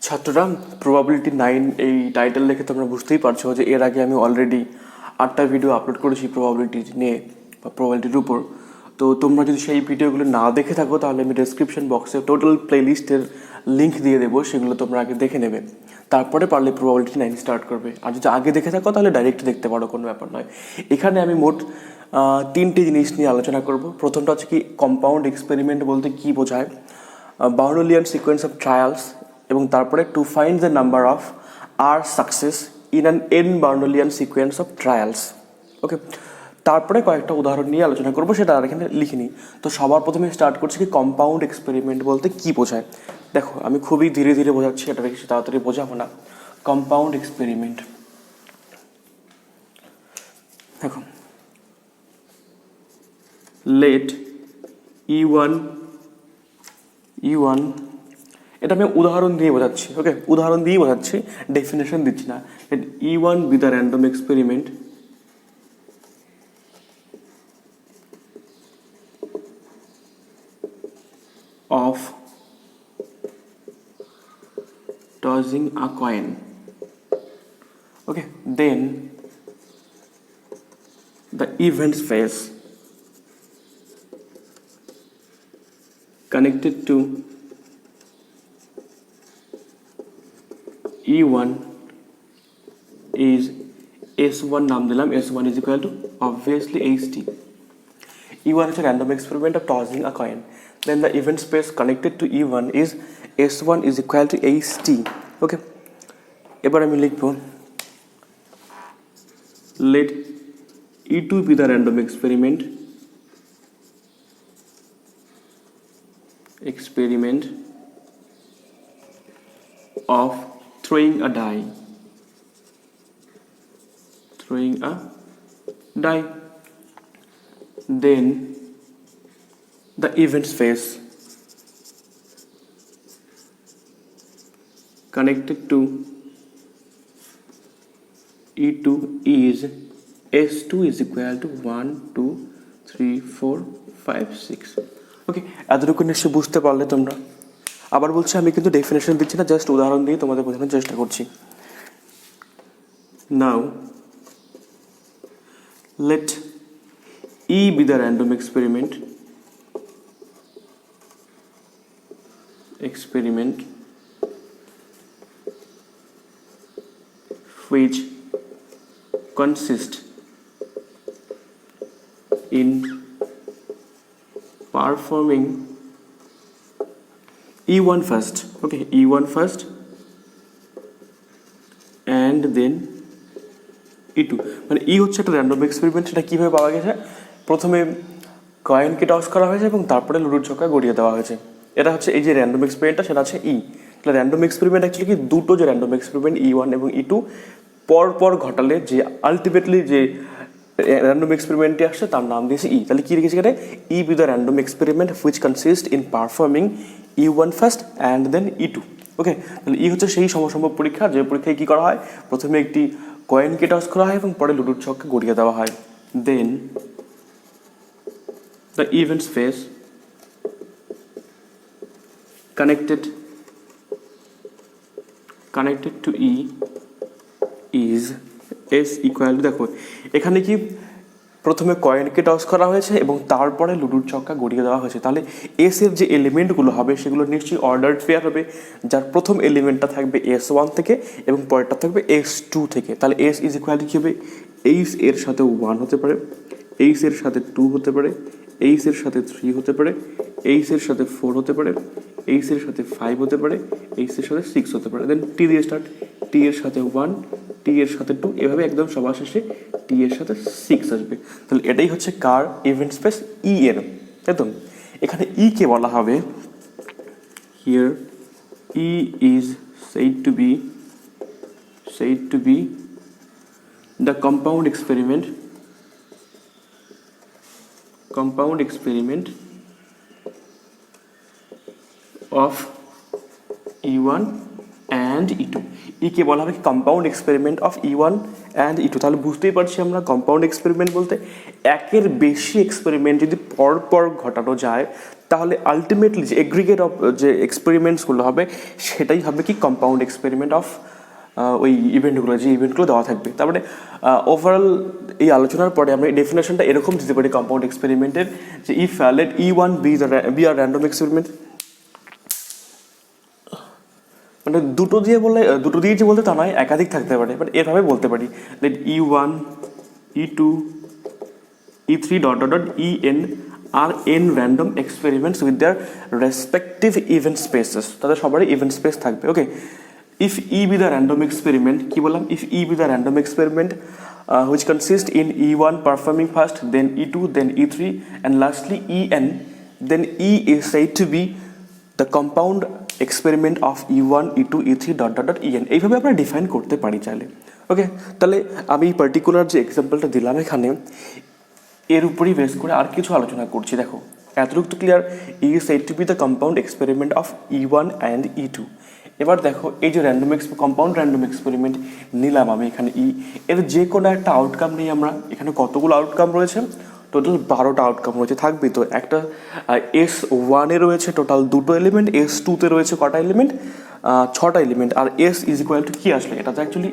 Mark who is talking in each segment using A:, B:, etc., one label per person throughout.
A: ছাত্ররা প্রবাবিলিটি 9 এই টাইটেল দেখে তোমরা বুঝতেই পারছো যে এর আগে আমি অলরেডি 8টা ভিডিও আপলোড করেছি প্রবাবিলিটি নিয়ে বা প্রবাবিলিটির উপর। তো তোমরা যদি সেই ভিডিওগুলো না দেখে থাকো তাহলে আমি ডেসক্রিপশন বক্সে টোটাল প্লেলিস্টের লিঙ্ক দিয়ে দেবো, সেগুলো তোমরা আগে দেখে নেবে, তারপরে পারলে প্রবাবিলিটি 9 স্টার্ট করবে। আর যদি আগে দেখে থাকো তাহলে ডাইরেক্ট দেখতে পারো, কোনো ব্যাপার নয়। এখানে আমি মোট 3টে জিনিস নিয়ে আলোচনা করব। প্রথমটা হচ্ছে কি, কম্পাউন্ড এক্সপেরিমেন্ট বলতে কি বোঝায়, বার্নোলিয়ান সিকোয়েন্স অফ ট্রায়ালস, এবং তারপরে to find the number of r success in an n Bernoullian sequence of trials. Okay, তারপরে কয়েকটা উদাহরণ নিয়ে আলোচনা করবো, সেটা আর এখানে লিখিনি। তো সবার প্রথমে স্টার্ট করছি কি, কম্পাউন্ড এক্সপেরিমেন্ট বলতে কি বোঝায়। দেখো, আমি খুবই ধীরে ধীরে বোঝাচ্ছি, এটা বেশি তাড়াতাড়ি বোঝাবো না। কম্পাউন্ড এক্সপেরিমেন্ট, দেখো, লেট E1 এটা আমি উদাহরণ দিয়ে বোঝাচ্ছি। ওকে, উদাহরণ দিয়ে বোঝাচ্ছি, ডেফিনেশন দিচ্ছি না। E1 B the random experiment of tossing a coin. Okay, then the event space connected to E1 is S1, নাম দিলাম, S1 is equal to obviously HT. E1 is a random experiment of tossing a coin. Then the event space connected to E1 is S1 is equal to HT. Okay, এবার আমি লিখব, let E2 be the random experiment of throwing a die. Then the event space connected to E2 is S2 is equal to 1 2 3 4 5 6. ওকে, এতটুকু নিশ্চয়ই বুঝতে পারলে তোমরা। আবার বলছি, আমি কিন্তু ডেফিনেশন দিচ্ছি না, জাস্ট উদাহরণ দিয়ে তোমাদের বোঝানোর চেষ্টা করছি। নাও let E be the random experiment which consists in performing E1 first. Okay, E1 first and then E2, মানে E হচ্ছে একটা র্যান্ডম এক্সপেরিমেন্ট। সেটা কীভাবে পাওয়া গেছে, প্রথমে কয়েনকে টস করা হয়েছে এবং তারপরে লুডোর ছক্কা গড়িয়ে দেওয়া হয়েছে। এটা হচ্ছে এই যে র্যান্ডম এক্সপেরিমেন্টটা, সেটা আছে ই। তাহলে র্যান্ডম এক্সপেরিমেন্ট অ্যাকচুয়ালি কি, দুটো যে র্যান্ডম এক্সপেরিমেন্ট E1 এবং E2 পর ঘটালে যে আলটিমেটলি যে র্যান্ডম এক্সপেরিমেন্টটি আসছে তার নাম দিয়েছে ই। তাহলে কী রেখেছি এখানে, E be the random experiment which consist in performing E1 first and then E2। Okay, তাহলে ই হচ্ছে সেই সমসম্ভব পরীক্ষা, যে পরীক্ষায় কী করা হয়, প্রথমে একটি কয়েনকে টস করা হয় এবং পরে লুডোর ছক্কা গড়িয়ে দেওয়া হয়। দেন the event space connected to E is S equal to, দেখো এখানে কি, প্রথমে কয়েনকে টস করা হয়েছে এবং তারপরে লুডোর ছক্কা গড়িয়ে দেওয়া হয়েছে। তাহলে এস এর যে এলিমেন্টগুলো হবে সেগুলো নিশ্চয়ই অর্ডার্ড পেয়ার হবে, যার প্রথম এলিমেন্টটা থাকবে S1 থেকে এবং পরেরটা থাকবে S2 থেকে। তাহলে S ইজ ইকুয়াল টু কী হবে, এইচ এর সাথে 1 হতে পারে, এইচ এর সাথে 2 হতে পারে, এইচ এর সাথে 3 হতে পারে, এইচ এর সাথে 4 হতে পারে, এইচ এর সাথে 5 হতে পারে, এইচ এর সাথে 6 হতে পারে। দেন টি দিয়ে স্টার্ট, টি এর সাথে 1, টি এর সাথে 2, এভাবে একদম সবার শেষে টি এর সাথে 6 আসবে। তাহলে এটাই হচ্ছে কার ইভেন্ট স্পেস ই এর, তাই তো। এখানে ই কে বলা হবে, here E is said to be the compound experiment of E1 and and E two. কে বলা হবে কি compound experiment of E1 and E two. তাহলে বুঝতেই পারছি আমরা কম্পাউন্ড এক্সপেরিমেন্ট বলতে একের বেশি এক্সপেরিমেন্ট যদি পরপর ঘটানো যায় তাহলে আলটিমেটলি যে এগ্রিগেট অফ যে এক্সপেরিমেন্টসগুলো হবে সেটাই হবে কি কম্পাউন্ড এক্সপেরিমেন্ট অফ ওই ইভেন্টগুলো, যে ইভেন্টগুলো দেওয়া থাকবে। তারপরে ওভারঅল এই আলোচনার পরে আমরা এই ডেফিনেশনটা এরকম দিতে পারি কম্পাউন্ড এক্সপেরিমেন্টের, যে ইফ লেট E1 বি আর র্যান্ডম এক্সপেরিমেন্ট। মানে দুটো দিয়ে যে বলতে তা নয়, একাধিক থাকতে পারে, বাট এভাবে বলতে পারি let E1 E2 E3 dot dot dot EN are n random experiments with their respective event spaces. তাদের সবারই ইভেন্ট স্পেস থাকবে। Okay, if E be the random experiment, কি বললাম, if E be the random experiment which consist in E1 performing first, then E2, then E3, and lastly En, then E is said to be the compound experiment of E1, E2, E3 dot dot dot En। এইভাবে আমরা define করতে পারি চাইলে। ওকে, তাহলে আমি particular যে এক্সাম্পলটা দিলাম এখানে এর উপরই বেস করে আর কিছু আলোচনা করছি। দেখো এতটুকু তো clear, E is said to B the compound experiment of E1 and E2। এবার দেখো এই যে কম্পাউন্ড র্যান্ডম এক্সপেরিমেন্ট নিলাম আমি এখানে এর যে কোনো একটা আউটকাম নিয়ে আমরা এখানে কতগুলো আউটকাম রয়েছে, টোটাল 12টা আউটকাম রয়েছে, থাকবে তো। একটা S1-এ রয়েছে টোটাল 2টো এলিমেন্ট, S2-তে রয়েছে কটা এলিমেন্ট, 6টা এলিমেন্ট, আর S ইজ ইকুয়াল টু কি আসলে, এটা তো অ্যাকচুয়ালি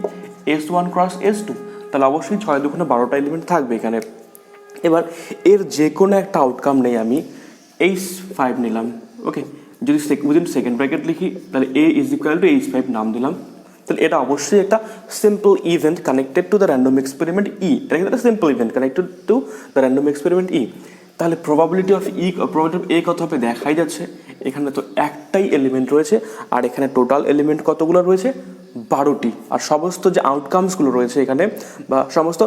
A: S1 ক্রস S2, তাহলে অবশ্যই 6 2 12টা এলিমেন্ট থাকবে এখানে। এবার এর যে কোনো একটা আউটকাম নেই আমি H5 নিলাম। ওকে, যদি উইদিন সেকেন্ড ব্র্যাকেট লিখি তাহলে A is equal two H5 নাম দিলাম, তাহলে এটা অবশ্যই একটা simple event connected to the random experiment এটা কিন্তু একটা simple event connected to the random experiment তাহলে probability of probability of A কত হবে দেখাই যাচ্ছে, এখানে তো একটাই এলিমেন্ট রয়েছে আর এখানে টোটাল এলিমেন্ট কতগুলো রয়েছে, 12টি। আর সমস্ত যে আউটকামসগুলো রয়েছে এখানে বা সমস্ত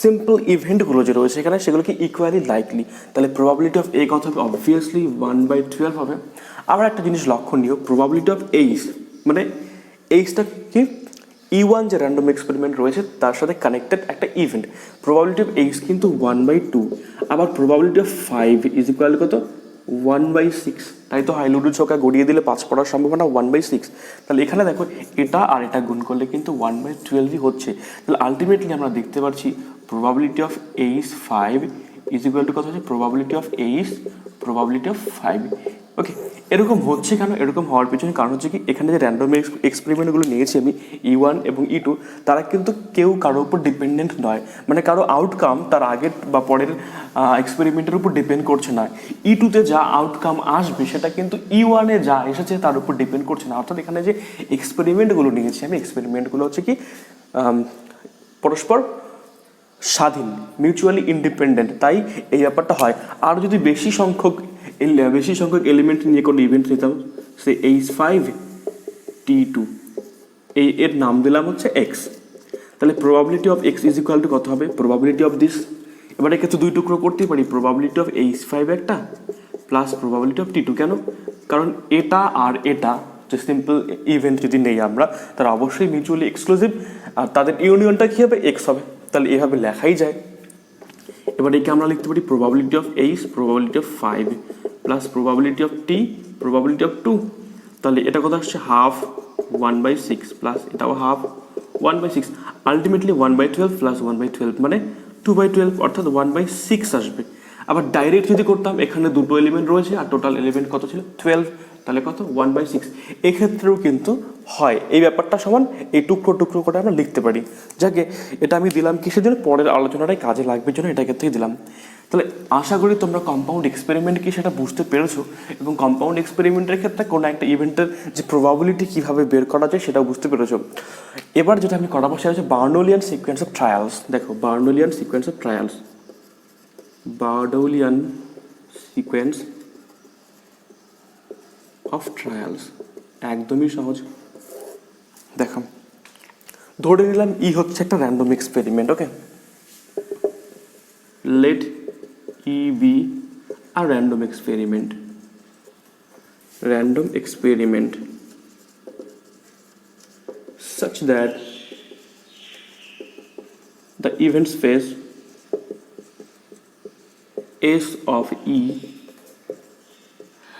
A: সিম্পল ইভেন্টগুলো যে রয়েছে এখানে সেগুলো কি ইকুয়ালি লাইকলি, তাহলে প্রবাবিলিটি অফ A কত হবে, অবভিয়াসলি 1/12 হবে। আবার একটা জিনিস লক্ষণীয়, প্রবাবিলিটি অফ H মানে Hটা কি E1 যে র্যান্ডম এক্সপেরিমেন্ট রয়েছে তার সাথে কানেক্টেড একটা ইভেন্ট, প্রবাবিলিটি অফ H কিন্তু 1/2। আবার প্রবাবিলিটি অফ 5 ইজ ইকুয়াল কত, 1/6। তাই তো হাইলুডু ছক্কা গড়িয়ে দিলে 5 পড়ার সম্ভাবনা 1/6। তাহলে এখানে দেখো এটা আর এটা গুণ করলে কিন্তু 1/12ই হচ্ছে। তাহলে আলটিমেটলি আমরা দেখতে পাচ্ছি probability of H5 is equal two কত হচ্ছে, probability of H probability of 5। ওকে, এরকম হচ্ছে কেন, এরকম হওয়ার পিছনে কারণ হচ্ছে কি এখানে যে র্যান্ডম এক্সপেরিমেন্টগুলো নিয়েছি আমি E1 এবং E2 তারা কিন্তু কেউ কারোর উপর ডিপেন্ডেন্ট নয়, মানে কারো আউটকাম তার আগের বা পরের এক্সপেরিমেন্টের উপর ডিপেন্ড করছে না। E2-তে যা আউটকাম আসবে সেটা কিন্তু E1-এ যা এসেছে তার উপর ডিপেন্ড করছে না। অর্থাৎ এখানে যে এক্সপেরিমেন্টগুলো নিয়েছি আমি, এক্সপেরিমেন্টগুলো হচ্ছে কি পরস্পর স্বাধীন, মিউচুয়ালি ইন্ডিপেন্ডেন্ট, তাই এই ব্যাপারটা হয়। আর যদি বেশি সংখ্যক এলিমেন্ট নিয়ে কোনো ইভেন্ট নিতাম, সে H5T2, এর নাম দিলাম হচ্ছে X, তাহলে probability of X is equal two কত হবে, প্রবাবিলিটি অফ দিস। এবার একে তো 2 টুকরো করতেই পারি, প্রবাবিলিটি অফ H5 একটা প্লাস প্রবাবিলিটি অফ T2। কেন, কারণ এটা আর এটা যে সিম্পল ইভেন্ট যদি নেই আমরা তারা অবশ্যই মিউচুয়ালি এক্সক্লুসিভ, আর তাদের ইউনিয়নটা কী হবে, X হবে, তাহলে এভাবে লেখাই যায়। এবার একে আমরা লিখতে পারি probability of H probability of 5 plus probability of T probability of 2, তাহলে এটা কত আসছে, হাফ 1/6 প্লাস এটাও হাফ 1/6, আলটিমেটলি 1/12 প্লাস 1/12 মানে 2/12, অর্থাৎ 1/6 আসবে। আবার ডাইরেক্ট যদি করতাম, এখানে 2টো এলিমেন্ট রয়েছে আর টোটাল এলিমেন্ট কত ছিল 12, তাহলে কত 1/6। এক্ষেত্রেও কিন্তু হয় এই ব্যাপারটা সমান, এই টুকরো টুকরো করে আমরা লিখতে পারি। যাকে এটা আমি দিলাম কিসের জন্য, পরের আলোচনাটাই কাজে লাগবে জন্য এটা ক্ষেত্রেই দিলাম। তাহলে আশা করি তোমরা কম্পাউন্ড এক্সপেরিমেন্ট কি সেটা বুঝতে পেরেছো, এবং কম্পাউন্ড এক্সপেরিমেন্টের ক্ষেত্রে কোনো একটা ইভেন্টের যে প্রবাবিলিটি কীভাবে বের করা যায় সেটাও বুঝতে পেরেছো। এবার যেটা আমি করাবো সেটা হচ্ছে বার্নোলিয়ান সিকোয়েন্স অফ ট্রায়ালস। দেখো Bernoullian sequence of trials, Bernoullian sequence of trials একদমই সহজ। দেখো ধরে নিলাম হচ্ছে একটা random experiment. Okay, let E be a random experiment such that the event space S of E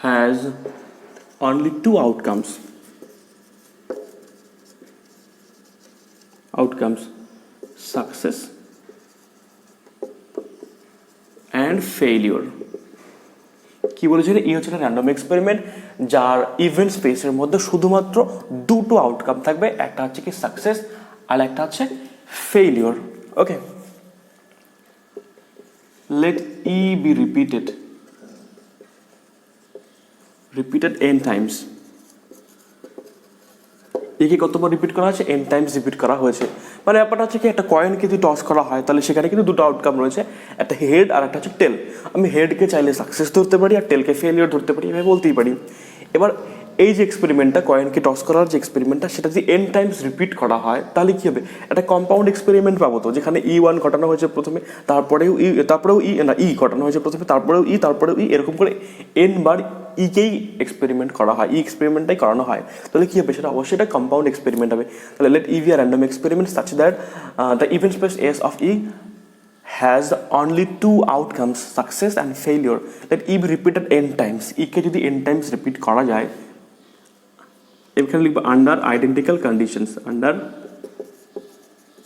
A: has only 2 outcomes. Outcomes success and failure. কি বলেছিল? এই হচ্ছে একটা র্যান্ডম এক্সপেরিমেন্ট যার ইভেন্ট স্পেসের মধ্যে শুধুমাত্র দুটো আউটকাম থাকবে, একটা হচ্ছে কি সাকসেস আর একটা হচ্ছে failure. Okay, let E be repeated n times. একে কতবার রিপিট করা হয়েছে? n টাইমস রিপিট করা হয়েছে। মানে ব্যাপারটা হচ্ছে কি, একটা কয়েনকে যদি টস করা হয় তাহলে সেখানে কিন্তু দুটো আউটকাম রয়েছে, একটা হেড আর একটা হচ্ছে টেল। আমি হেডকে চাইলে সাকসেস ধরতে পারি আর টেলকে ফেলিওর ধরতে পারি, আমি বলতেই পারি। এবার এই যে এক্সপেরিমেন্টটা, কয়েনকে টস করার যে এক্সপেরিমেন্টটা, সেটা যদি n টাইমস রিপিট করা হয় তাহলে কি হবে? একটা কম্পাউন্ড এক্সপেরিমেন্ট পাবো তো, যেখানে E1 ঘটানো হয়েছে প্রথমে, তারপরেও E ঘটানো হয়েছে প্রথমে, তারপরেও E, এরকম করে n বার ইকেই এক্সপেরিমেন্ট করা হয়, এক্সপেরিমেন্টটাই করানো হয়। তাহলে কি হবে? সেটা অবশ্যই একটা কম্পাউন্ড এক্সপেরিমেন্ট হবে। তাহলে let E be a random experiment such that the event space S of E has only two outcomes, success and failure. Let E be repeated n times. E কে যদি n times রিপিট করা যায়, এখানে লিখবো under identical conditions, under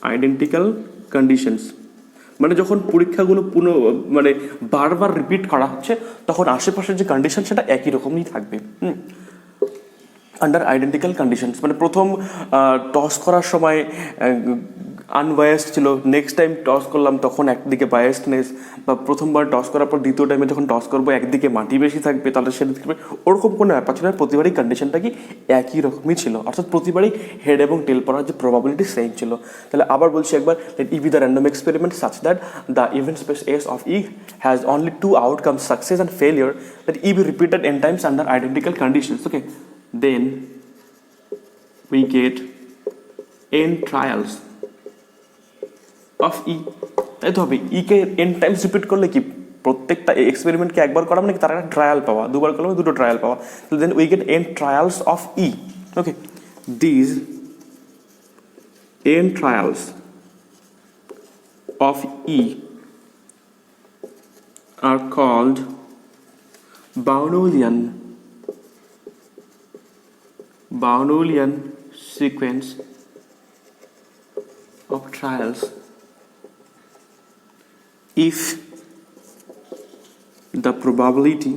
A: identical conditions. মানে যখন পরীক্ষাগুলো মানে বারবার রিপিট করা হচ্ছে তখন আশেপাশের যে কন্ডিশন সেটা একই রকমই থাকবে। আন্ডার আইডেন্টিক্যাল কন্ডিশনস মানে প্রথম টস করার সময় আনবায়াসড ছিল, নেক্সট টাইম টস করলাম তখন একদিকে বায়াসডনেস, বা প্রথমবার টস করার পর দ্বিতীয় টাইমে যখন টস করবো একদিকে মাটি বেশি থাকবে, তাহলে সেদিকে ওরকম কোনো ব্যাপার ছিল না। প্রতিবারই কন্ডিশনটা কি একই রকমই ছিল, অর্থাৎ প্রতিবারই হেড এবং টেল পড়ার যে প্রবাবিলিটি সেম ছিল। তাহলে আবার বলছি একবার, let E be the random experiment such that the event space S of E has only two outcomes, success and failure. Let E be repeated n times under identical conditions. Okay, then we get n trials of E. তাই তো হবে, E কে n Times repeat করলে কি প্রত্যেকটা এক্সপেরিমেন্টকে একবার করা মানে কি তার একটা ট্রায়াল পাওয়া, দুবার করলে দুটো ট্রায়াল পাওয়া। Then we get n trials of E. Okay, this n trials of E are called Brownellian sequence of trials if the probability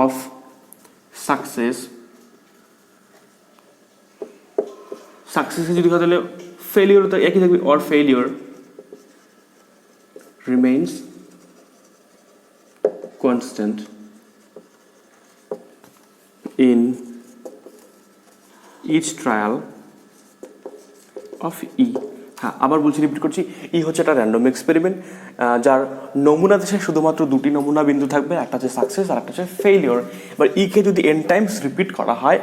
A: of success যদি কথা তাহলে ফেলিওর তো একই থাকবে, or failure remains constant in each trial of E. হ্যাঁ, আবার বলছি, repeat করছি, ই হচ্ছে একটা র্যান্ডম এক্সপেরিমেন্ট যার নমুনা দেশে শুধুমাত্র দুটি নমুনা বিন্দু থাকবে, একটা হচ্ছে সাকসেস আর একটা হচ্ছে ফেইলিওর। এবার ইকে যদি n টাইমস রিপিট করা হয়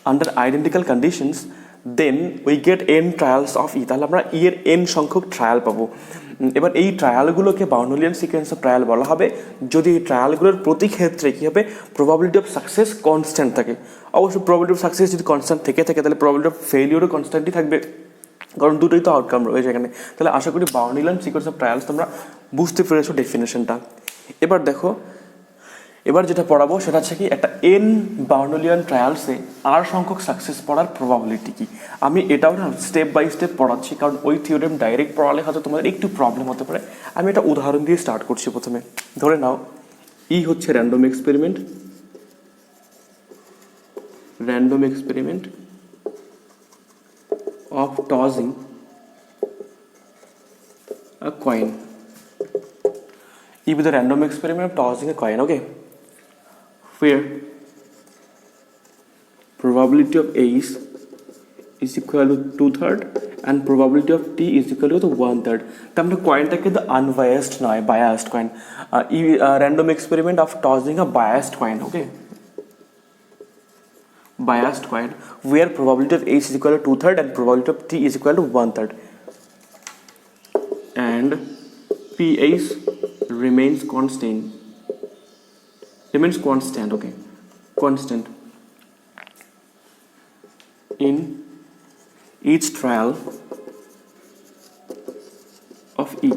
A: under identical conditions, then we get n trials of E. তাহলে আমরা ই এর n সংখ্যক ট্রায়াল পাবো। এবার এই ট্রায়ালগুলোকে বাউন্ডেলিয়ান সিকোয়েন্স অফ ট্রায়াল বলা হবে যদি এই ট্রায়ালগুলোর প্রতি ক্ষেত্রে কী হবে, প্রবাবিলিটি অফ সাকসেস কনস্ট্যান্ট থাকে। অবশ্যই প্রবাবিলিটি অফ সাকসেস যদি কনস্ট্যান্ট থেকে থাকে তাহলে প্রবাবিলিটি অফ ফেইলিওরও কনস্ট্যান্টই থাকবে, কারণ দুটোই তো আউটকাম রয়েছে এখানে। তাহলে আশা করি বাউন্ডেলিয়ান সিকোয়েন্স অফ ট্রায়ালস তোমরা বুঝতে পেরেছো ডেফিনেশনটা। এবার দেখো, এবার যেটা পড়াবো সেটা হচ্ছে কি, একটা n বাউন্ডেলিয়ান ট্রায়ালসে r সংখ্যক সাকসেস পড়ার প্রবাবিলিটি কি। আমি এটাও না স্টেপ বাই স্টেপ পড়াচ্ছি, কারণ ওই থিওরেম ডাইরেক্ট পড়ালে হয়তো তোমাদের একটু প্রবলেম হতে পারে। আমি একটা উদাহরণ দিয়ে স্টার্ট করছি। প্রথমে ধরে নাও ই হচ্ছে random experiment of tossing a coin. It is a random experiment of tossing a coin, okay, where probability of Ace is equal to 2/3 and probability of T is equal to 1/3. তো আমরা কয়েনটা কিন্তু unbiased নয়, biased coin. Random experiment of tossing a biased coin, okay, biased coin where probability of H is equal to 2/3 and probability of T is equal to 1/3, and PH remains constant, okay, constant in each trial of E.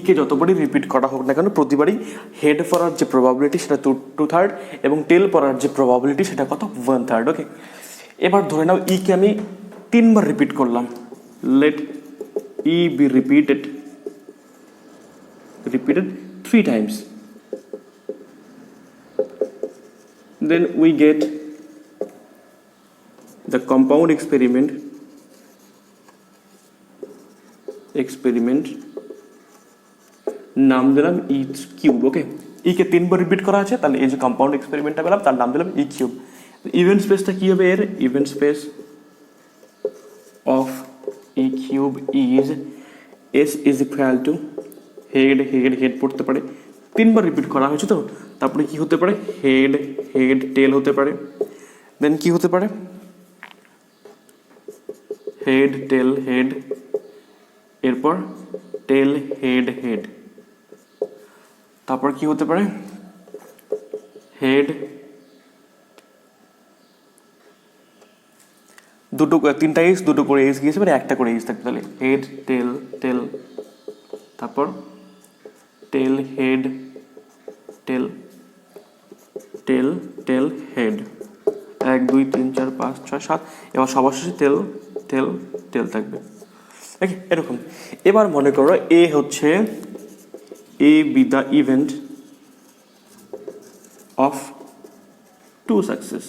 A: কে যতবারই repeat করা হোক না কেন প্রতিবারই head পড়ার যে probability সেটা 2/3 এবং টেল পড়ার যে প্রবাবিলিটি সেটা কত 1/3, ওকে। এবার ধরে নাও ই কে আমি 3 বার রিপিট করলাম, let E be repeated 3 times, then we get the compound experiment নাম দিলাম ই কিউব। ওকে, ই কে 3 বার রিপিট করা আছে, তাহলে এই যে কম্পাউন্ড এক্সপেরিমেন্টটা পেলাম তার নাম দিলাম ই কিউব। ইভেন্ট স্পেসটা কি হবে? এর event space of E cube is S is equal to head head head পড়তে পারে, 3 বার রিপিট করা হয়েছে তো, তারপরে কি হতে পারে? হেড হেড টেল হতে পারে, দেন কি হতে পারে? হেড টেল হেড, এরপর টেল হেড হেড, তারপর কি হতে পারে? হেড, তিনটা এইচ, দুটো করে এইচ গিয়েছে, মানে একটা করে এইচ থাকবে, তাহলে হেড টেল টেল, তারপর টেল হেড টেল টেল টেল হেড, 1 2 3 4 5 6 7, এবার সবার শেষে টেল টেল টেল থাকবে। ওকে, এরকম। এবার মনে করো এ হচ্ছে A be the event of 2 success.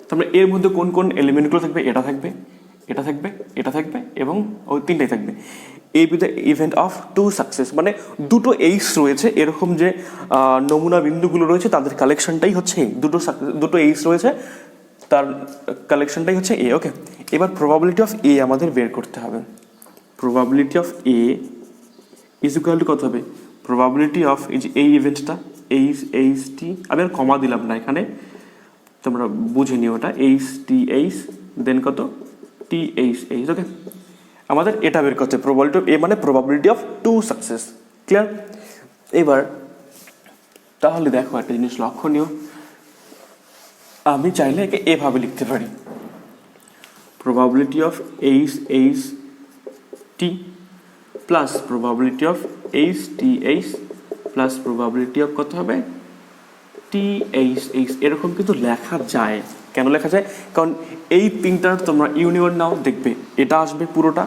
A: তারপরে এর মধ্যে কোন কোন এলিমেন্টগুলো থাকবে? এটা থাকবে, এটা থাকবে, এটা থাকবে এবং ওই তিনটাই থাকবে। A be the event of 2 success, মানে দুটো এইস রয়েছে, এরকম যে নমুনা বিন্দুগুলো রয়েছে তাদের কালেকশনটাই হচ্ছে দুটো এইস রয়েছে, তার কালেকশনটাই হচ্ছে এ। ওকে, এবার প্রবাবিলিটি অফ এ আমাদের বের করতে হবে। Probability of A is equal two কত হবে? প্রবাবিলিটি অফ এই যে এই ইভেন্টটা এইচ টি, আমি আর কমা দিলাম না এখানে, তোমরা বুঝে নিও ওটা, এইচ টি এইচ দেন কত? T H H. ওকে, আমাদের এটা বের করতে, প্রবাবিলিটি অফ এ মানে প্রবাবিলিটি অফ 2 সাকসেস। ক্লিয়ার? এবার তাহলে দেখো একটা জিনিস লক্ষণীয়, আমি চাইলে একে এভাবে লিখতে পারি, probability of H H T plus probability of H T H plus probability of কত হবে? T H H. এরকম কিন্তু লেখা যায়। কেন লেখা যায়? কারণ এই তিনটার তোমরা ইউনিয়ন নাও, দেখবে এটা আসবে পুরোটা,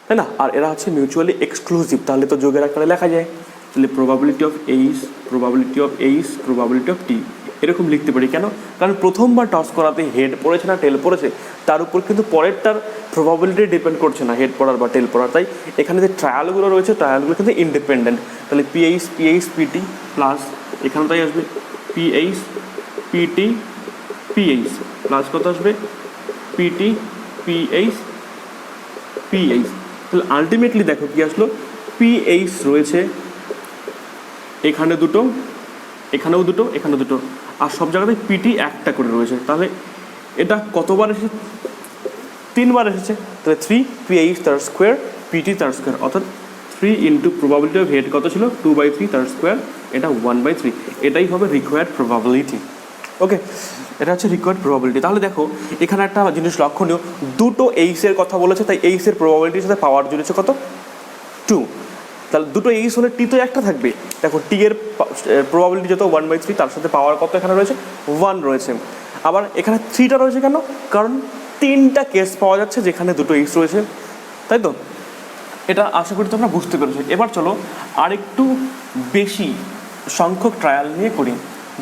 A: তাই না? আর এরা হচ্ছে মিউচুয়ালি এক্সক্লুসিভ, তাহলে তো যোগের আকারে লেখা যায়। তাহলে probability of H, probability of H, probability of T, এরকম লিখতে পারি। কেন? কারণ প্রথমবার টস করাতে হেড পড়েছে না টেল পড়েছে, তার উপর কিন্তু পরেরটার প্রবাবিলিটি ডিপেন্ড করছে না হেড পড়ার বা টেল পড়ার। তাই এখানে যে ট্রায়ালগুলো রয়েছে ট্রায়ালগুলো কিন্তু ইন্ডিপেন্ডেন্ট। তাহলে পিএইচ পিএইচ পিটি প্লাস এখানে তাই আসবে পিএইচ পিটি পিএইচ প্লাস কত আসবে? P T P H P H. তাহলে আলটিমেটলি দেখো কি আসলো? পিএইচ রয়েছে এখানে দুটো, এখানেও দুটো, এখানে দুটো, আর সব জায়গাতে পিটি একটা করে রয়েছে। তাহলে এটা কতবার এসেছে? 3 বার এসেছে। তাহলে 3 পিএইচ তার স্কোয়ার পিটি তার স্কোয়ার, অর্থাৎ 3 ইন্টু প্রবাবিলিটি অফ হেড কত ছিল? 2/3 তার স্কোয়ার, এটা 1/3। এটাই হবে রিকোয়ার্ড প্রবাবিলিটি। ওকে, এটা হচ্ছে রিকোয়ার্ড প্রবাবিলিটি। তাহলে দেখো এখানে একটা জিনিস লক্ষণীয়, দুটো এইচের কথা বলেছে, তাই এইচের প্রবাবিলিটির সাথে পাওয়ার জুড়েছে কত? 2। তাহলে দুটো এইচ হলে টি তো একটা থাকবে। দেখো টি এর প্রবাবিলিটি যত 1/3, তার সাথে পাওয়ার কত এখানে রয়েছে? 1 রয়েছে। আবার এখানে 3টা রয়েছে কেন? কারণ 3টা কেস পাওয়া যাচ্ছে যেখানে দুটো এইচ রয়েছে, তাই তো? এটা আশা করি তোমরা বুঝতে পেরেছো। এবার চলো আরেকটু বেশি সংখ্যক ট্রায়াল নিয়ে করি।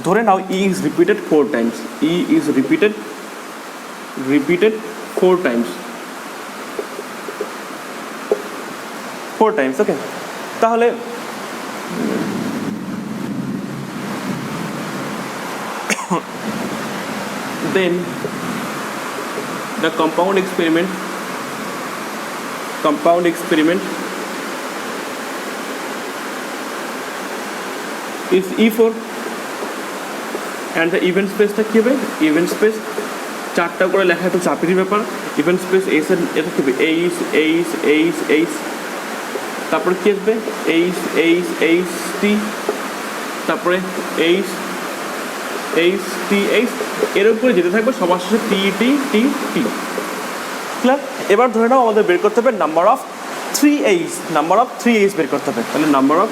A: ধরে নাও E is repeated 4 times, E is repeated 4 times, 4 times. Okay, তাহলে then the compound experiment is E4 and the event space টা কি হবে? event space 4টা করে লেখা একটু চাপেরই ব্যাপার। event space এইচ এর এটা কি হবে? এইচ এইচ এইচ এইচ, তারপরে কি আসবে? এইচ এইচ এইচ টি, তারপরে এইচ এইচ টি এইচ, এরকম করে যেতে থাকবে, সবার শেষে টি টি টি টি। ক্লিয়ার? এবার ধরে নাও আমাদের বের করতে হবে number of 3H, number of 3H বের করতে হবে। তাহলে number of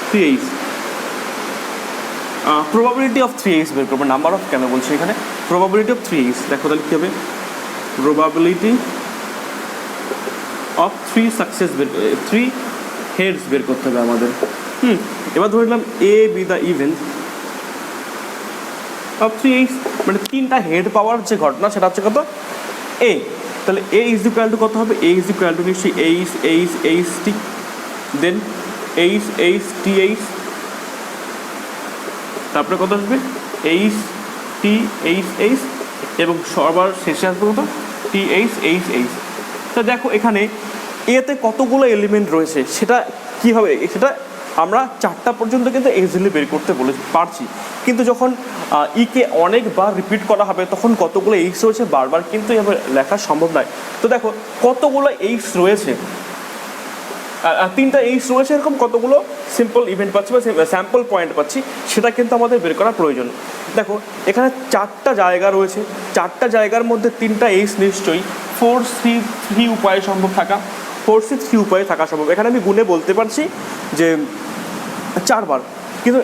A: 3H probability of 3s বের করবো, নাম্বার অফ কেন বলছি এখানে, প্রবাবিলিটি অফ 3s। দেখো তাহলে কী হবে, প্রবাবিলিটি অফ 3 সাকসেস বের 3 হেডস বের করতে হবে আমাদের। এবার ধরে নিলাম A be the event of 3s, মানে 3টা হেড পাওয়ার যে ঘটনা সেটা হচ্ছে কত, এ। তাহলে এ ইজ ইকুয়াল টু কত হবে, এ ইজ ইকুয়াল টু নিশ্চয়ই এইচ টি, দেন এইচ, তারপরে কত আসবে এইচ, এবং সবার শেষে আসবে কত এইচ। তা দেখো এখানে এতে কতগুলো এলিমেন্ট রয়েছে সেটা কী হবে, সেটা আমরা 4টা পর্যন্ত কিন্তু ইজিলি বের করতে পারছি, কিন্তু যখন ইকে অনেকবার রিপিট করা হবে তখন কতগুলো এইচ রয়েছে বারবার কিন্তু এভাবে লেখা সম্ভব নয়। তো দেখো কতগুলো এইচ রয়েছে, 3টা এইচ রয়েছে, এরকম কতগুলো সিম্পল ইভেন্ট পাচ্ছি বা স্যাম্পল পয়েন্ট পাচ্ছি, সেটা কিন্তু আমাদের বের করা প্রয়োজন। দেখো এখানে 4টা জায়গা রয়েছে, 4টা জায়গার মধ্যে 3টা এইচ নিশ্চয়ই 4C3 উপায়ে সম্ভব থাকা, 4C3 উপায়ে থাকা সম্ভব। এখানে আমি গুণে বলতে পারছি যে 4বার, কিন্তু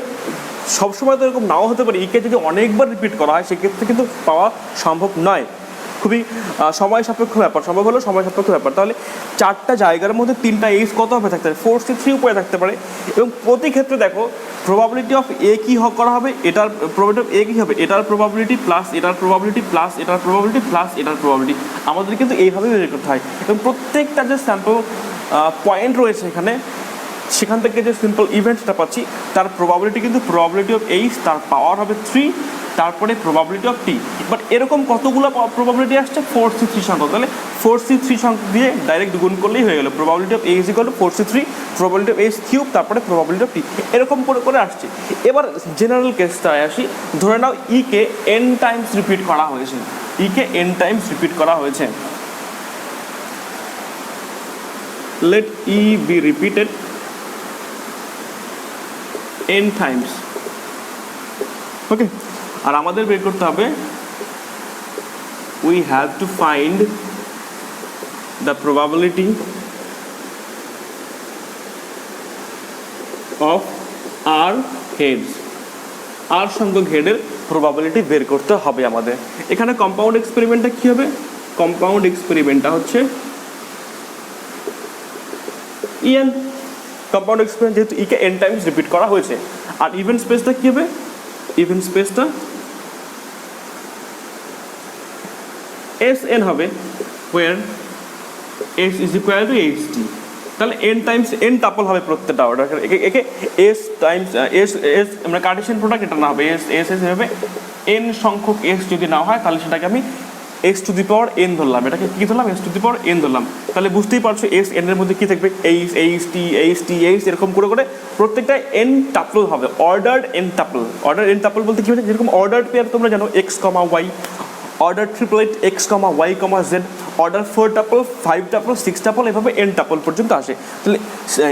A: সবসময় তো এরকম নাও হতে পারে, ইকে যদি অনেকবার রিপিট করা হয় সেক্ষেত্রে কিন্তু পাওয়া সম্ভব নয়, খুবই সময় সাপেক্ষ ব্যাপার, সম্ভব হলেও সময় সাপেক্ষ ব্যাপার। তাহলে 4টা জায়গার মধ্যে 3টা এইচ কত হবে থাকতে পারে, 4C3 উপায়ে থাকতে পারে। এবং প্রতি ক্ষেত্রে দেখো প্রবাবিলিটি অফ এ কী করা হবে, এটার প্রবাবিলিটি অফ এ কী হবে, এটার প্রবাবিলিটি প্লাস এটার প্রবাবিলিটি প্লাস এটার প্রবাবিলিটি প্লাস এটার প্রবাবিলিটি, আমাদের কিন্তু এইভাবে বের করতে হয়। এবং প্রত্যেকটা যে স্যাম্পল পয়েন্ট রয়েছে এখানে, সেখান থেকে যে সিম্পল ইভেন্টটা পাচ্ছি তার প্রবাবিলিটি কিন্তু প্রবাবিলিটি অফ এইচ, তার পাওয়ার হবে 3, তারপরে প্রবাবিলিটি অফ টি। বাট এরকম কতগুলো প্রবাবিলিটি আসছে, 4C3 সংখ্যক, তাহলে 4C3 সংখ্যক দিয়ে ডাইরেক্ট গুণ করলেই হয়ে গেল, probability of H equal to 4C3, probability of H cube, তারপরে প্রবাবিলিটি অফ টি, এরকম করে আসছে। এবার জেনারেল কেসটায় আসি, ধরে নাও ইকে n টাইমস রিপিট করা হয়েছে, ইকে n টাইমস রিপিট করা হয়েছে, let e be repeated n times, ওকে। আর আমাদের বের করতে হবে, we have to find the probability of r heads, r সংখ্যক হেডের প্রবাবিলিটি বের করতে হবে আমাদের। এখানে কম্পাউন্ড এক্সপেরিমেন্টটা কী হবে, কম্পাউন্ড এক্সপেরিমেন্টটা হচ্ছে ইএন, কম্পাউন্ড এক্সপেরিমেন্ট যেহেতু ইকে n টাইমস রিপিট করা হয়েছে। আর ইভেন্ট স্পেসটা কী হবে, ইভেন্ট স্পেসটা Sn হবে, where S is equal to HT, তাহলে n টাইমস n টাপল হবে প্রত্যেকটা অর্ডার, একে S টাইমস S আমরা কার্টেশিয়ান প্রোডাক্ট, এটা না হবে S হবে n সংখ্যক S যদি না হয় তাহলে সেটাকে আমি x two the power n ধরলাম, এটাকে কী ধরলাম, s two the power n ধরলাম। তাহলে বুঝতেই পারছো S n এর মধ্যে কী থাকবে, এইচ এরকম করে প্রত্যেকটা n টাপল হবে, ordered n tuple. Order n tuple বলতে কী হচ্ছে, যেরকম অর্ডার্ড পেয়ার তোমরা জানো x, y, order triplet x, y, z, order 4 tuple, 5 tuple, 6 tuple, এভাবে n টাপল পর্যন্ত আসে। তাহলে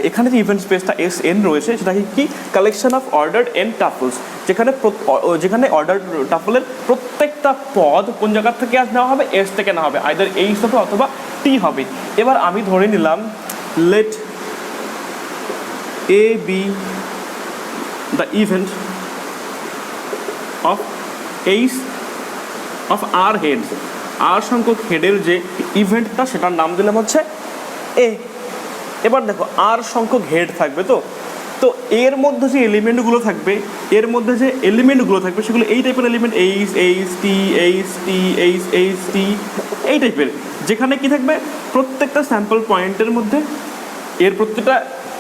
A: এখানে যে ইভেন্ট স্পেসটা Sn রয়েছে সেটা কি, কালেকশন অফ অর্ডার্ড n টাপলস, যেখানে অর্ডার টাপলের প্রত্যেকটা পদ কোন জায়গা থেকে নেওয়া হবে, S থেকে নেওয়া হবে, আইদার এইচ হবে অথবা টি হবে। এবার আমি ধরে নিলাম let A be the event of H of R heads, আর সংখ্যক হেডের যে ইভেন্টটা সেটার নাম দিলাম হচ্ছে এ। এবার দেখো আর সংখ্যক হেড থাকবে, তো এর মধ্যে যে এলিমেন্টগুলো থাকবে, সেগুলো এই টাইপের এলিমেন্ট, এইচ টি এই টাইপের, যেখানে কি থাকবে প্রত্যেকটা স্যাম্পল পয়েন্টের মধ্যে এর প্রত্যেকটা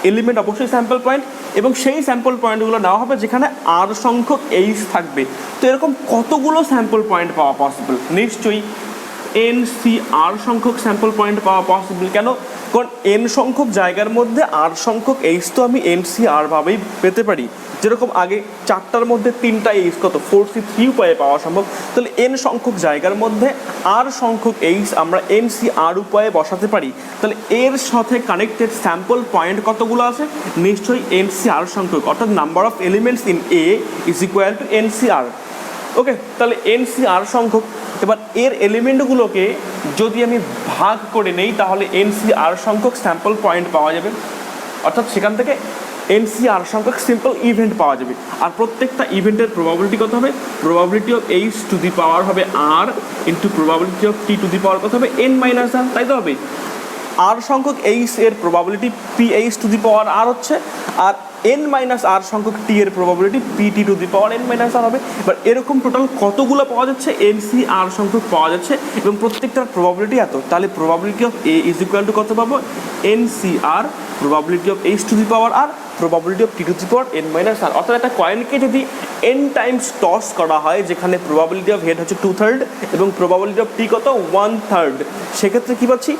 A: এলিমেন্ট অবশ্যই স্যাম্পল পয়েন্ট, এবং সেই স্যাম্পল পয়েন্টগুলো নেওয়া হবে যেখানে আর সংখ্যক এইচ থাকবে। তো এরকম কতগুলো স্যাম্পল পয়েন্ট পাওয়া পসিবল, নিশ্চয়ই NCR সংখ্যক স্যাম্পল পয়েন্ট পাওয়া পসিবল। কেন, কারণ n সংখ্যক জায়গার মধ্যে r সংখ্যক এইচ তো আমি NCR ভাবেই পেতে পারি, যেরকম আগে 4টার মধ্যে 3টা এইচ কত 4C3 উপায়ে পাওয়া সম্ভব। তাহলে n সংখ্যক জায়গার মধ্যে r সংখ্যক এইচ আমরা NCR উপায়ে বসাতে পারি। তাহলে এর সাথে কানেক্টেড স্যাম্পল পয়েন্ট কতগুলো আছে, নিশ্চয়ই NCR সংখ্যক, অর্থাৎ number of elements in A is equal two NCR। ওকে, তাহলে NCR সংখ্যক। এবার এর এলিমেন্টগুলোকে যদি আমি ভাগ করে নেই তাহলে NCR সংখ্যক স্যাম্পল পয়েন্ট পাওয়া যাবে, অর্থাৎ সেখান থেকে NCR সংখ্যক সিম্পল ইভেন্ট পাওয়া যাবে। আর প্রত্যেকটা ইভেন্টের প্রবাবিলিটি কত হবে? Probability of H to the power হবে R into probability of T to the power কত হবে N মাইনাস R, তাই তো হবে। R সংখ্যক H এর probability PH two the power R হচ্ছে, আর N মাইনাস R সংখ্যক T এর probability PT two the power N minus R হবে। এবার এরকম টোটাল কতগুলো পাওয়া যাচ্ছে? NCR সংখ্যক পাওয়া যাচ্ছে এবং প্রত্যেকটার প্রবাবিলিটি এত। তাহলে probability of A is equal two কত পাবো? NCR probability of H to the power R probability of T to the power N minus R। অর্থাৎ একটা কয়েনকে যদি N টাইমস টস করা হয়, যেখানে প্রবাবিলিটি অফ হেড হচ্ছে 2/3 এবং প্রবাবিলিটি অফ T কত 1/3, সেক্ষেত্রে কী পাচ্ছি?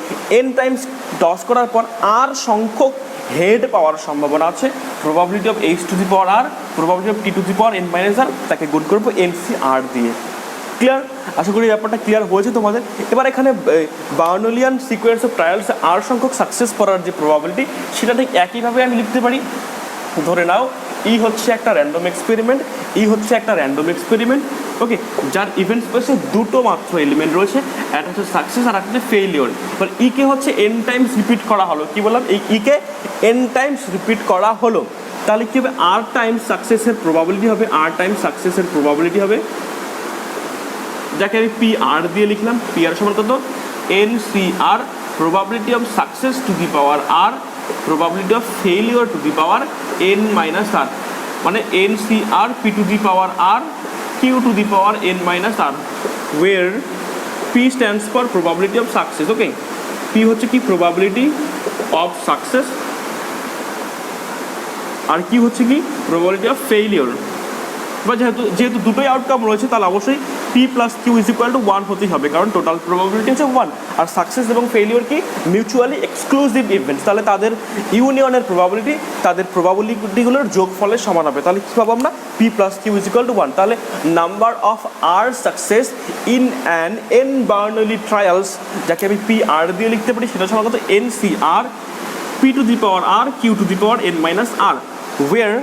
A: N টাইমস টস করার পর R সংখ্যক হেড পাওয়ার সম্ভাবনা আছে। Probability of H to the power R probability of T to the power N minus R, তাকে গুণ করবো NCR দিয়ে। ক্লিয়ার? আশা করি ব্যাপারটা ক্লিয়ার হয়েছে তোমাদের। এবার এখানে বার্নোলিয়ান সিকোয়েন্স অফ ট্রায়ালসে R সংখ্যক সাকসেস করার যে প্রবাবিলিটি, সেটা ঠিক একইভাবে আমি লিখতে পারি। ধরে নাও ই হচ্ছে একটা র্যান্ডম এক্সপেরিমেন্ট, ই হচ্ছে একটা র্যান্ডম এক্সপেরিমেন্ট, ওকে, যার ইভেন্ট স্পেসে দুটো মাত্র এলিমেন্ট রয়েছে, একটা হচ্ছে সাকসেস আর একটা হচ্ছে ফেইলিওর। এবার ইকে হচ্ছে N টাইমস রিপিট করা হলো। কি বললাম? এই ইকে N টাইমস রিপিট করা হলো। তাহলে কী হবে? R টাইমস সাকসেসের প্রবাবিলিটি হবে, R টাইমস সাকসেসের প্রবাবিলিটি হবে, যাকে আমি PR দিয়ে লিখলাম। PR সমান কত? NCR probability of success to the power R probability of failure two the power N minus R, মানে NCR P to the power R Q to the power N minus R, where P stands for probability of success, okay. P হচ্ছে কি? probability of success, R Q হচ্ছে কি? probability of failure। বা যেহেতু দুটোই outcome রয়েছে, তাহলে অবশ্যই P plus Q is equal two 1 হতেই হবে, কারণ টোটাল প্রবাবিলিটি হচ্ছে 1। আর সাকসেস এবং ফেলিওর কি? মিউচুয়ালি এক্সক্লুসিভ ইভেন্টস, তাহলে তাদের ইউনিয়নের প্রবাবিলিটি তাদের প্রবাবিলিটিগুলোর যোগফলের সমান হবে। তাহলে কী পাবো আমরা? P plus Q is equal two 1। তাহলে number of R success in an N Burnley trials, যাকে আমি PR দিয়ে লিখতে পারি, সেটা সমান কত? NCR P to the power R Q to the power N minus R, where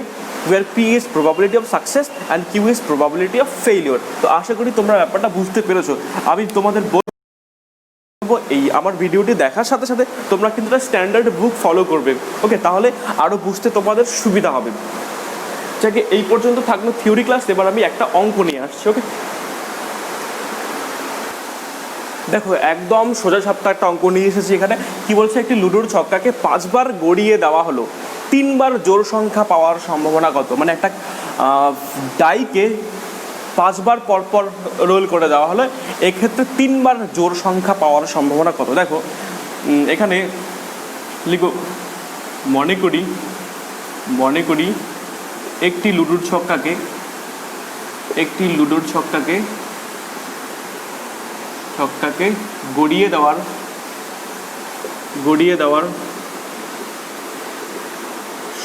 A: P is probability of success and Q is probability of failure। তো আশা করি তোমরা ব্যাপারটা বুঝতে পেরেছো। আমি তোমাদের বলবো এই আমার ভিডিওটি দেখার সাথে সাথে তোমরা কিন্তু একটা স্ট্যান্ডার্ড বুক ফলো করবে, ওকে, তাহলে আরও বুঝতে তোমাদের সুবিধা হবে। যাকে এই পর্যন্ত থাকলো থিওরি ক্লাস। এবার আমি একটা অঙ্ক নিয়ে আসছি, ওকে। দেখো একদম সোজা সাপটা একটা অঙ্ক নিয়ে এসেছি। এখানে কি বলছে? একটি লুডোর ছক্কাকে 5 বার গড়িয়ে দেওয়া হলো, 3 বার জোড় সংখ্যা পাওয়ার সম্ভাবনা কত? মানে একটা ডাইকে 5 বার পরপর রোল করে দেওয়া হলো, এক্ষেত্রে 3 বার জোড় সংখ্যা পাওয়ার সম্ভাবনা কত? দেখো এখানে লিখো, মনে করি একটি লুডোর ছক্কাকে গড়িয়ে দেওয়ার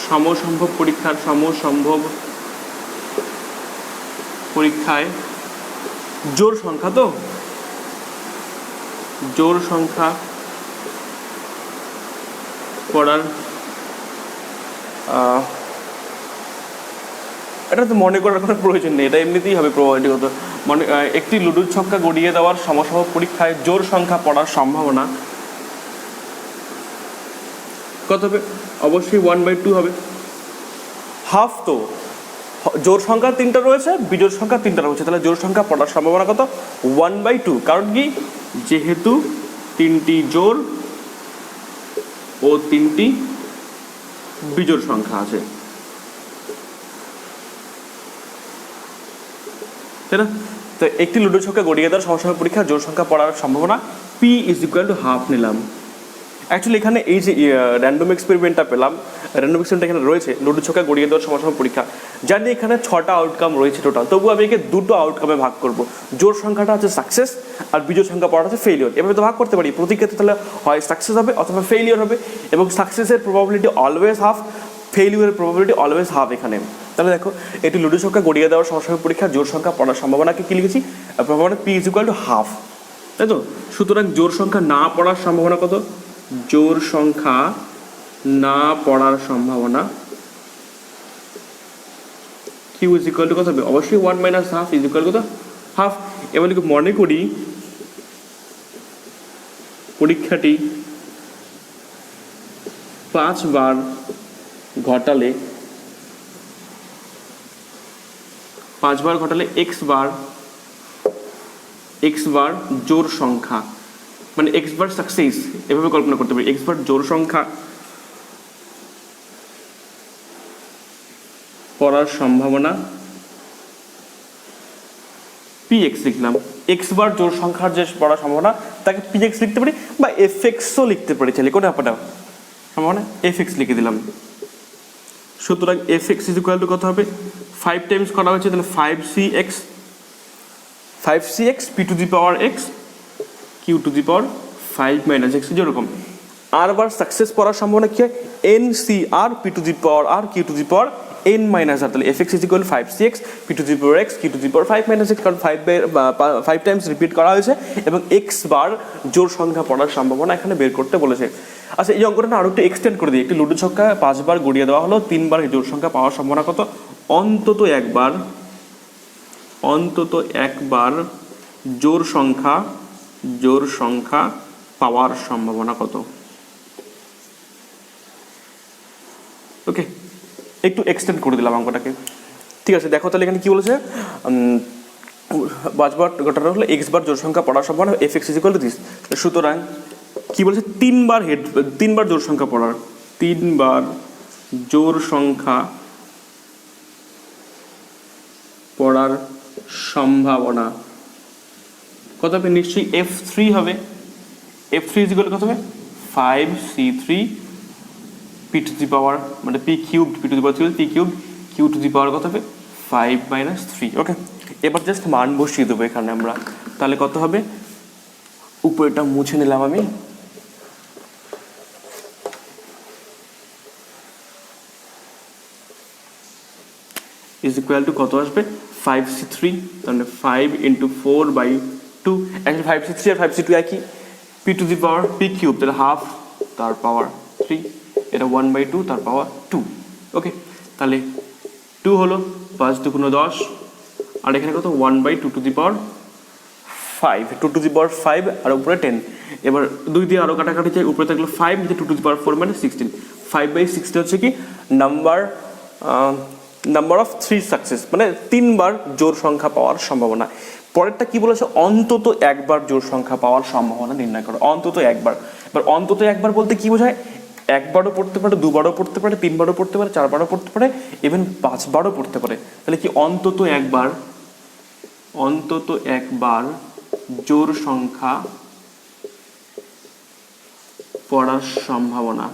A: সমসম্ভব পরীক্ষায় জোড় সংখ্যা পড়ার, এটা তো মনে করার কোনো প্রয়োজন নেই, এটা এমনিতেই হবে প্রবাবিলিটিগত। একটি লুডোর ছক্কা গড়িয়ে দেওয়ার সমসম্ভব পরীক্ষায় জোড় সংখ্যা পড়ার সম্ভাবনা কত হবে? অবশ্যই 1/2 হবে। হাফ, তো জোড় সংখ্যা 3টা রয়েছে, বিজোড় সংখ্যা 3টা রয়েছে, তাহলে জোড় সংখ্যা পড়ার সম্ভাবনা কত? 1/2। কারণ কি? যেহেতু 3টি জোড় ও 3টি বিজোড় সংখ্যা আছে, তাই না? তো একটি লুডো ছক্কা গড়িয়ে দেওয়ার সমসম্ভব পরীক্ষা জোড় সংখ্যা পড়ার সম্ভাবনা P is equal to half নিলাম। অ্যাকচুয়ালি এখানে এই যে র্যান্ডম এক্সপেরিমেন্টটা পেলাম, র্যান্ডম এক্সপেরিমেন্ট এখানে রয়েছে লুডো ছক্কা গড়িয়ে দেওয়ার সমসম্ভব পরীক্ষা, জানি এখানে 6টা আউটকাম রয়েছে টোটাল, তবু আমি একে 2টো আউটকামে ভাগ করব। জোড় সংখ্যাটা হচ্ছে সাকসেস আর বিজোড় সংখ্যা পড়াটা হচ্ছে ফেলিওর। এভাবে তো ভাগ করতে পারি, প্রতি ক্ষেত্রে তাহলে হয় সাকসেস হবে অথবা ফেলিওর হবে, এবং সাকসেসের প্রবাবিলিটি অলওয়েজ হাফ, ফেলিওরের প্রবাবিলিটি অলওয়েজ হাফ এখানে। তাহলে দেখো এটি লুডো ছক্কা গড়িয়ে দেওয়ার সমসম্ভব পরীক্ষা জোড় সংখ্যা পড়ার সম্ভাবনাকে কি লিখেছি? Probability P is equal to half, তাই তো? সুতরাং জোড় সংখ্যা না পড়ার সম্ভাবনা কত? জোড় সংখ্যা না পড়ার সম্ভাবনা Q ইজ ইকুয়াল টু কত হবে? অবশ্যই 1 মাইনাস হাফ ইজ ইকুয়াল কত? হাফ। এবার মনে করি পরীক্ষাটি 5 বার ঘটালে 5 বার ঘটালে x বার জোড় সংখ্যা, মানে x বার সাকসেস, এভাবে কল্পনা করতে পারি। x বার জোড় সংখ্যা পড়ার সম্ভাবনা px লিখলাম। x বার জোড় সংখ্যার যে পড়ার সম্ভাবনা তাকে px লিখতে পারি, বা fxও লিখতে পারি, চাইলে কোনো ব্যাপারটা সম্ভাবনা fx লিখে দিলাম। সুতরাং fx ইজ ইকুয়াল টু কত হবে, 5 টাইমস করা হয়েছে তাহলে 5cx p to the power x q to the power 5 minus x, যেরকম r বার সাকসেস পড়ার সম্ভাবনা কি হয়, ncr p to the power r q to the power n minus r, তাহলে fx is equal 5cx p to the power x q to the power 5 minus x, কারণ 5 Times repeat করা হয়েছে এবং x বার জোড় সংখ্যা পড়ার সম্ভাবনা এখানে বের করতে বলেছে। আচ্ছা, এই অঙ্কটা আরো একটু এক্সটেন্ড করে দিই। একটি লুডো ছক্কা 5 বার গড়িয়ে দেওয়া হলো, 3 বার জোড় সংখ্যা পাওয়ার সম্ভাবনা কত, অন্তত একবার জোড় সংখ্যা পাওয়ার সম্ভাবনা কত। ওকে, একটু এক্সটেন্ড করে দিলাম অঙ্কটাকে। ঠিক আছে, দেখো তাহলে এখানে কি বলেছে, 5 বার ঘটানো হলো x বার জোড় সংখ্যা পড়ার সম্ভাবনা fx is equal to this. সুতরাং কি বলেছে, 3 বার জোড় সংখ্যা পড়ার, 3 বার জোড় সংখ্যা পড়ার সম্ভাবনা কত হবে, নিশ্চয়ই f3 হবে। f3 ইজ ইকুয়াল কত হবে, 5c3 p to the power, মানে p cubed, p to the power 3 p cubed q to the power কত হবে 5 মাইনাস 3। ওকে, এবার জাস্ট মান বসিয়ে দেবো এখানে আমরা, তাহলে কত হবে, উপরেটা মুছে নিলাম আমি, ইজ ইকুয়াল টু কত আসবে, 5c3, তাহলে 5 ইন্টু 4/2, অ্যাকচুয়ালি 5c3 আর 5c2 একই, p to the power p cube, তাহলে হাফ তার পাওয়ার 3, এটা 1/2 তার পাওয়ার 2। ওকে, তাহলে 2 হলো 5 2 10, আর এখানে কত 1/2 two the power 5, 2 two the পাওয়ার 5 আর উপরে 10। এবার 2 দিয়ে আরও কাটাকাটি চাই, উপরে থাকলো 5, নিচে 2 টু দি পাওয়ার 4 মানে 16, 5/16 হচ্ছে কি নাম্বার অফ 3 সাকসেস, মানে 3 বার জোড় সংখ্যা পাওয়ার সম্ভাবনা। পরেরটা কি বলেছে, অন্তত একবার জোড় সংখ্যা পাওয়ার সম্ভাবনা নির্ণয় করো, অন্তত একবার। এবার অন্তত একবার বলতে কি বোঝায়, একবারও পড়তে পারে, দুবারও পড়তে পারে, 3 বারও পড়তে পারে, 4 বারও পড়তে পারে, ইভেন 5 বারও পড়তে পারে। তাহলে কি অন্তত একবার জোড় সংখ্যা পড়ার সম্ভাবনা।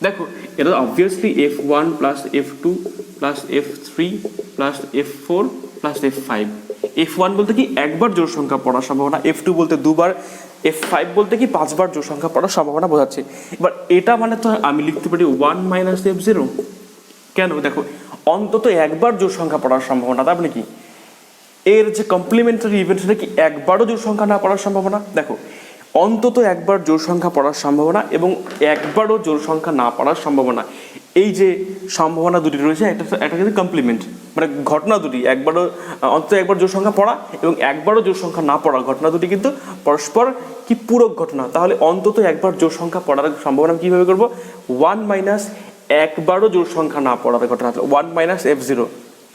A: দেখো, এটা obviously f1 plus f2 plus f3 plus f4 plus f5। f1 বলতে কি একবার জোড় সংখ্যা পড়ার সম্ভাবনা, f2 বলতে দুবার, f5 বলতে কি 5 বার জোড় সংখ্যা পড়ার সম্ভাবনা বোঝাচ্ছে। এবার এটা মানে তো আমি লিখতে পারি 1 মাইনাস f0। কেন, দেখো অন্তত একবার জোড় সংখ্যা পড়ার সম্ভাবনা, তার মানে কি এর যে কমপ্লিমেন্টারি ইভেন্ট সেটা কি একবারও জোড় সংখ্যা না পড়ার সম্ভাবনা। দেখো, অন্তত একবার জোড় সংখ্যা পড়ার সম্ভাবনা এবং একবারও জোড় সংখ্যা না পড়ার সম্ভাবনা, এই যে সম্ভাবনা দুটি রয়েছে, এটা কিন্তু কমপ্লিমেন্ট, মানে ঘটনা দুটি, অন্তত একবার জোড় সংখ্যা পড়া এবং একবারও জোড় সংখ্যা না পড়া, ঘটনা দুটি কিন্তু পরস্পর কি পূরক ঘটনা। তাহলে অন্তত একবার জোড় সংখ্যা পড়ার সম্ভাবনা কীভাবে করবো, 1 মাইনাস একবারও জোড় সংখ্যা না পড়ার ঘটনা, 1 মাইনাস f0।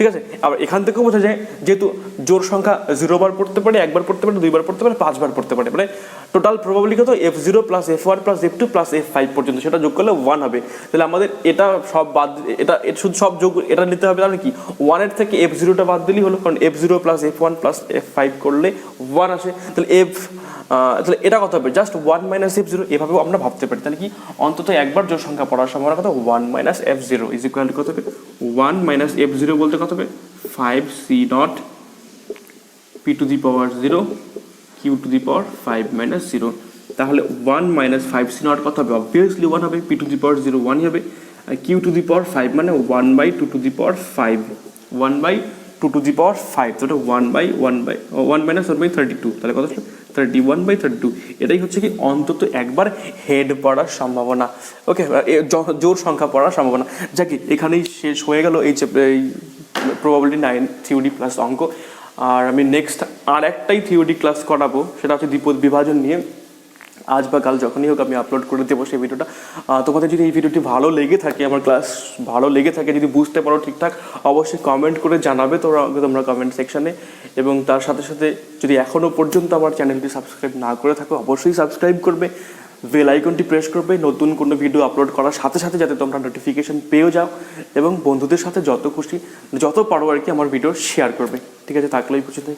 A: ঠিক আছে, আবার এখান থেকেও বোঝা যায় যেহেতু জোড় সংখ্যা 0 বার পড়তে পারে, একবার পড়তে পারে, 2 বার পড়তে পারে, 5 বার পড়তে পারে, মানে টোটাল প্রবাবিলিটি কত, f0 plus f1 plus f2 plus f5 পর্যন্ত, সেটা যোগ করলে 1 হবে। তাহলে আমাদের এটা সব বাদ, এটা শুধু সব যোগ এটা নিতে হবে, তাহলে কি 1-এর থেকে f0টা বাদ দিলেই হলো, কারণ f0 plus f1 plus f5 করলে 1 আসে। তাহলে তাহলে এটা কত হবে, জাস্ট 1 মাইনাস f0, এভাবেও আমরা ভাবতে পারি। তাহলে কি অন্তত একবার জোড় সংখ্যা পড়ার সম্ভাবনা কত, 1 minus f0 is equal two কত হবে, 1 মাইনাস f0 বলতে কত হবে, 5c0 p to the power 0 q to the power 5 minus 0। তাহলে 1 মাইনাস 5c0 কত হবে, অবভিয়াসলি 1 হবে, p টু দি পাওয়ার 0 1 হবে, আর q টু দি পাওয়ার 5 মানে 1/2 two the power 5, 1/2 two the পাওয়ার 5, তো 1 মাইনাস 1/32, তাহলে কত হচ্ছে 31/32। এটাই হচ্ছে কি অন্তত একবার হেড পড়ার সম্ভাবনা। ওকে, জোড় সংখ্যা পড়ার সম্ভাবনা। যাকে এখানেই শেষ হয়ে গেল এই প্রবাবিলিটি 9 থিওরি প্লাস অঙ্ক। আর আমি নেক্সট আর একটাই থিওরি ক্লাস করাবো, সেটা হচ্ছে দ্বিপদ বিভাজন নিয়ে। আজ বা কাল যখনই হোক আমি আপলোড করে দেবো সেই ভিডিওটা। তোমাদের যদি এই ভিডিওটি ভালো লেগে থাকে, আমার ক্লাস ভালো লেগে থাকে, যদি বুঝতে পারো ঠিকঠাক, অবশ্যই কমেন্ট করে জানাবে তোমরা কমেন্ট সেকশানে। এবং তার সাথে সাথে যদি এখনও পর্যন্ত আমার চ্যানেলটি সাবস্ক্রাইব না করে থাকো, অবশ্যই সাবস্ক্রাইব করবে, বেল আইকনটি প্রেস করবে নতুন কোনো ভিডিও আপলোড করার সাথে সাথে, যাতে তোমরা নোটিফিকেশন পেয়েও যাও। এবং বন্ধুদের সাথে যত খুশি, যত পারো আর কি আমার ভিডিও শেয়ার করবে। ঠিক আছে, থাকলেই পর্যন্ত।